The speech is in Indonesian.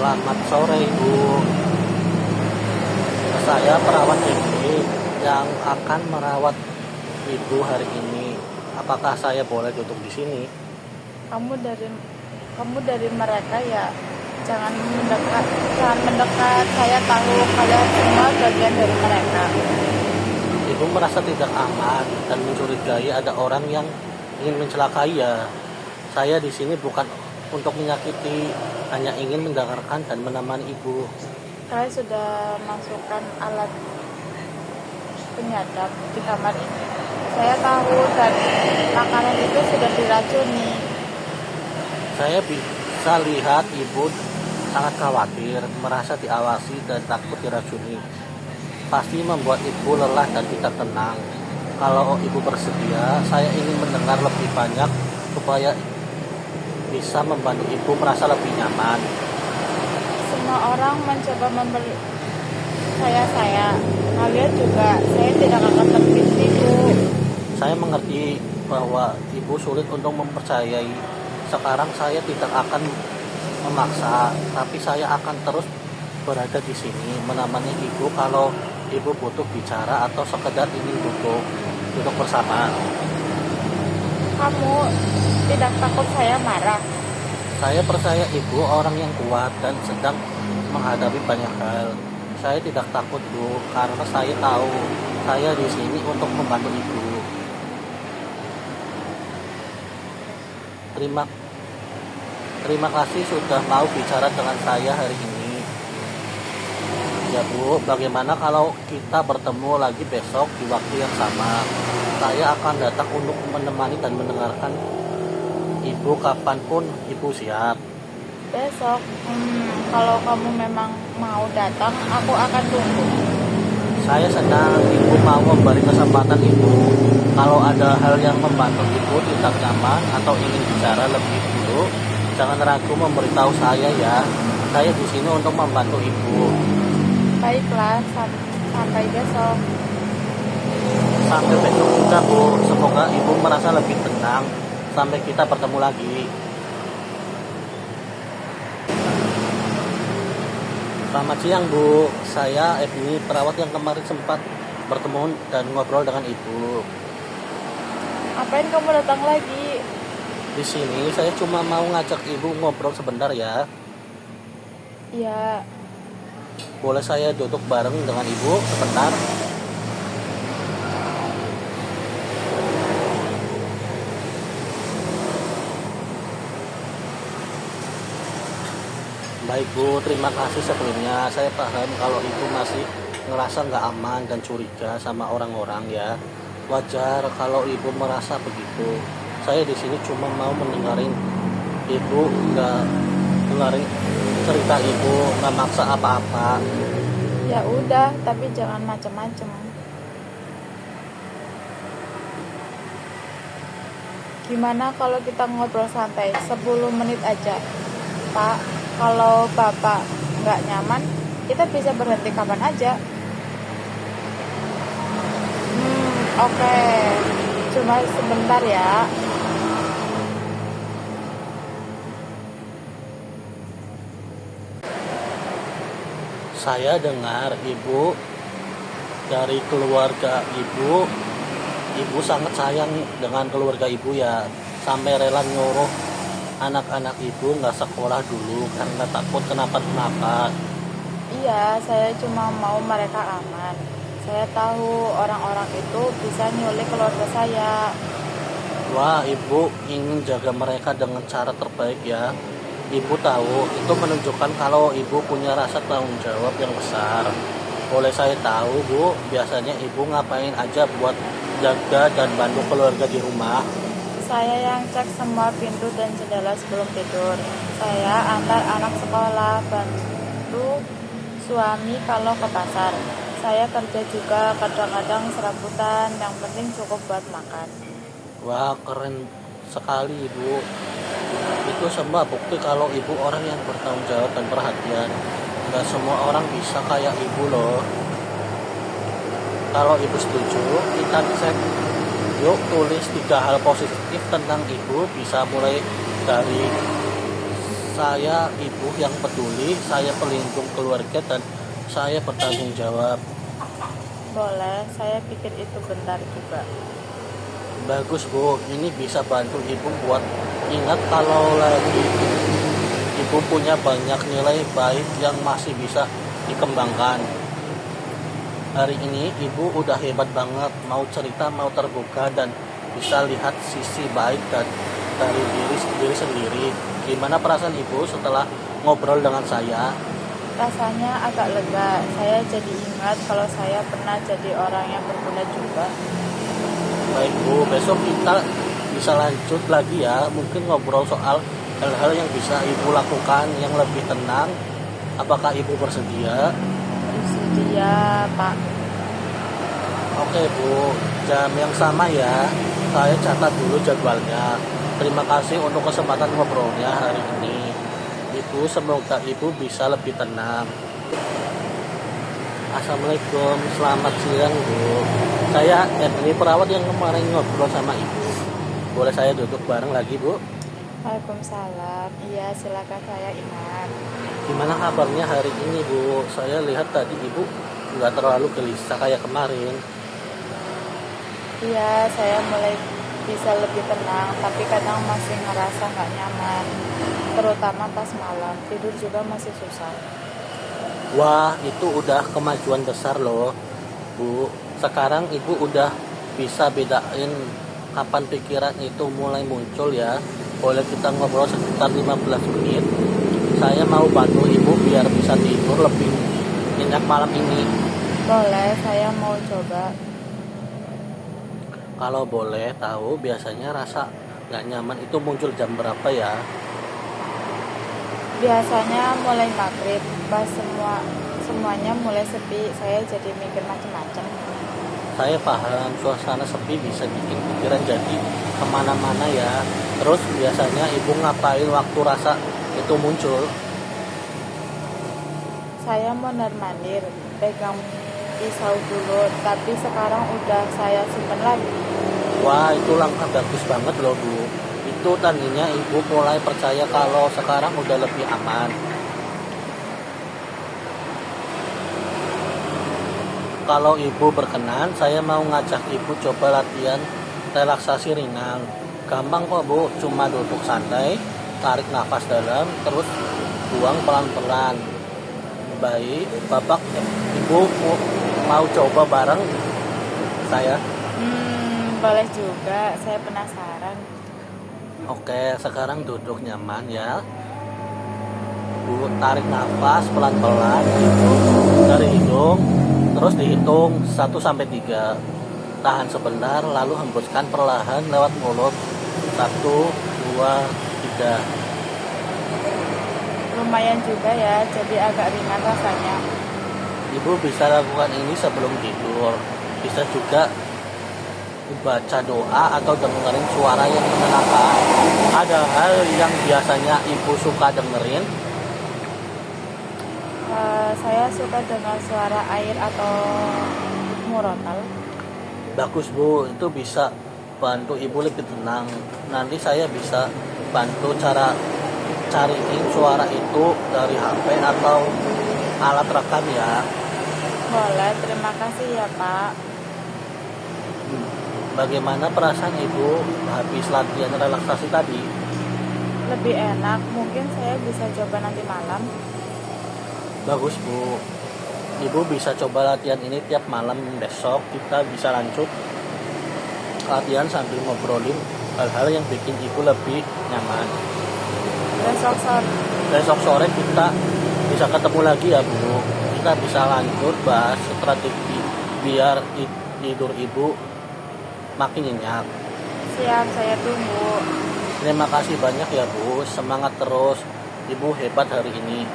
Selamat sore Ibu, saya perawat ini yang akan merawat Ibu hari ini. Apakah saya boleh duduk di sini? kamu dari kamu dari mereka ya, jangan mendekat, saya tahu kalian semua bagian dari mereka. Ibu merasa tidak aman dan mencurigai ada orang yang ingin mencelakai ya. Saya di sini bukan untuk menyakiti, hanya ingin mendengarkan dan menemani Ibu. Saya sudah masukkan alat penyadap di kamar ini. Saya tahu dan makanan itu sudah diracuni. Saya bisa lihat Ibu sangat khawatir, merasa diawasi dan takut diracuni. Pasti membuat Ibu lelah dan tidak tenang. Kalau Ibu bersedia, saya ingin mendengar lebih banyak supaya bisa membantu Ibu merasa lebih nyaman. Semua orang mencoba memberi saya. Kalian juga, saya tidak akan tertipu. Saya mengerti bahwa Ibu sulit untuk mempercayai. Sekarang saya tidak akan memaksa, tapi saya akan terus berada di sini menemani Ibu kalau Ibu butuh bicara atau sekedar ingin duduk bersama. Kamu tidak takut saya marah? Saya percaya Ibu orang yang kuat dan sedang menghadapi banyak hal. Saya tidak takut Bu, karena saya tahu saya di sini untuk membantu Ibu. Terima Terima kasih sudah mau bicara dengan saya hari ini. Ya Bu, bagaimana kalau kita bertemu lagi besok di waktu yang sama? Saya akan datang untuk menemani dan mendengarkan Ibu kapanpun Ibu siap. Besok, kalau kamu memang mau datang, aku akan tunggu. Saya senang Ibu mau memberi kesempatan Ibu. Kalau ada hal yang membantu Ibu tidak nyaman atau ingin bicara lebih dulu, jangan ragu memberitahu saya ya. Saya di sini untuk membantu Ibu. Baiklah, sampai besok. Sampai besok juga Bu. Semoga Ibu merasa lebih tenang. Sampai kita bertemu lagi. Selamat siang Bu. Saya Ebni, perawat yang kemarin sempat bertemu dan ngobrol dengan Ibu. Ngapain kamu datang lagi? Di sini saya cuma mau ngajak Ibu ngobrol sebentar ya. Ya, Boleh saya duduk bareng dengan Ibu sebentar? Baik Bu, terima kasih sebelumnya. Saya paham kalau Ibu masih ngerasa nggak aman dan curiga sama orang-orang ya. Wajar kalau Ibu merasa begitu. Saya di sini cuma mau mendengarin Ibu, nggak dengerin cerita Ibu, nggak maksa apa-apa. ya udah, tapi jangan macem-macem. Gimana kalau kita ngobrol santai 10 menit aja, Pak? Kalau Bapak nggak nyaman, kita bisa berhenti kapan aja. Oke. Cuma sebentar ya. Saya dengar Ibu dari keluarga Ibu sangat sayang dengan keluarga Ibu ya, sampai rela nyuruh anak-anak Ibu nggak sekolah dulu karena takut kenapa-kenapa. Iya, saya cuma mau mereka aman. Saya tahu orang-orang itu bisa nyulik keluarga saya. Wah, Ibu ingin jaga mereka dengan cara terbaik ya. Ibu tahu itu menunjukkan kalau Ibu punya rasa tanggung jawab yang besar. Boleh saya tahu Bu, biasanya Ibu ngapain aja buat jaga dan bantu keluarga di rumah? Saya yang cek semua pintu dan jendela sebelum tidur. Saya antar anak sekolah, bantu suami kalau ke pasar. Saya kerja juga, kadang-kadang serabutan, yang penting cukup buat makan. Wah, keren sekali Ibu. Itu semua bukti kalau Ibu orang yang bertanggung jawab dan perhatian. Gak semua orang bisa kayak Ibu loh. Kalau Ibu setuju, kita cek. Yuk tulis 3 hal positif tentang Ibu, bisa mulai dari Saya ibu yang peduli, saya pelindung keluarga, dan saya bertanggung jawab. Boleh, saya pikir itu benar juga. Bagus Bu, ini bisa bantu ibu buat ingat kalau lagi ibu punya banyak nilai baik yang masih bisa dikembangkan. Hari ini ibu udah hebat banget, mau cerita, mau terbuka, dan bisa lihat sisi baik dan dari diri sendiri. Gimana perasaan ibu setelah ngobrol dengan saya? Rasanya agak lega, saya jadi ingat kalau saya pernah jadi orang yang berguna juga. Baik Bu, besok kita bisa lanjut lagi ya, mungkin ngobrol soal hal-hal yang bisa ibu lakukan yang lebih tenang. Apakah ibu bersedia? Bersedia, Pak. Oke Bu, jam yang sama ya. Saya catat dulu jadwalnya. Terima kasih untuk kesempatan ngobrolnya hari ini. Ibu, semoga ibu bisa lebih tenang. Assalamualaikum, selamat siang Bu. Saya Edri, perawat yang kemarin ngobrol sama ibu. Boleh saya duduk bareng lagi Bu? Waalaikumsalam. Iya, silakan, saya ingat. Gimana kabarnya hari ini Bu? Saya lihat tadi ibu nggak terlalu gelisah kayak kemarin. Iya, saya mulai bisa lebih tenang, tapi kadang masih ngerasa nggak nyaman, terutama pas malam. Tidur juga masih susah. Wah, itu udah kemajuan besar loh Bu. Sekarang ibu udah bisa bedain kapan pikiran itu mulai muncul ya. Boleh kita ngobrol sekitar 15 menit. Saya mau bantu ibu biar bisa tidur lebih nyenyak malam ini. Boleh, saya mau coba. Kalau boleh tahu, biasanya rasa nggak nyaman itu muncul jam berapa ya? Biasanya mulai maghrib, pas semuanya mulai sepi, saya jadi mikir macam-macam. Saya paham suasana sepi bisa bikin pikiran jadi kemana-mana ya. Terus biasanya ibu ngapain waktu rasa itu muncul? Saya mondar-mandir, pegang pisau dulu, tapi sekarang udah saya simpen lagi. Wah, itu langkah bagus banget loh Bu. Itu tandanya ibu mulai percaya kalau sekarang udah lebih aman. Kalau ibu berkenan, saya mau ngajak ibu coba latihan relaksasi ringan. Gampang kok Bu, cuma duduk santai, tarik nafas dalam, terus buang pelan-pelan. Baik, ibu mau coba bareng saya? Boleh juga, saya penasaran. Oke, sekarang duduk nyaman ya. Bu, tarik nafas pelan-pelan dari hidung, terus dihitung 1 sampai 3. Tahan sebentar, lalu hembuskan perlahan lewat mulut. 1, 2, 3. Lumayan juga ya, jadi agak ringan rasanya. Ibu bisa lakukan ini sebelum tidur. Bisa juga baca doa atau dengerin suara yang menenangkan. Ada hal yang biasanya ibu suka dengerin? Saya suka dengar suara air atau murotal. Bagus Bu, itu bisa bantu ibu lebih tenang. Nanti saya bisa bantu cara cariin suara itu dari HP atau alat rekam ya. Boleh, terima kasih ya Pak. Bagaimana perasaan ibu habis latihan relaksasi tadi? Lebih enak, mungkin saya bisa coba nanti malam. Bagus Bu. Ibu bisa coba latihan ini tiap malam. Besok kita bisa lanjut latihan sambil ngobrolin hal-hal yang bikin ibu lebih nyaman. Besok sore kita bisa ketemu lagi ya Bu. Kita bisa lanjut bahas strategi biar tidur ibu makin nyenyak. Siap, saya tunggu. Terima kasih banyak ya Bu. Semangat terus. Ibu hebat hari ini.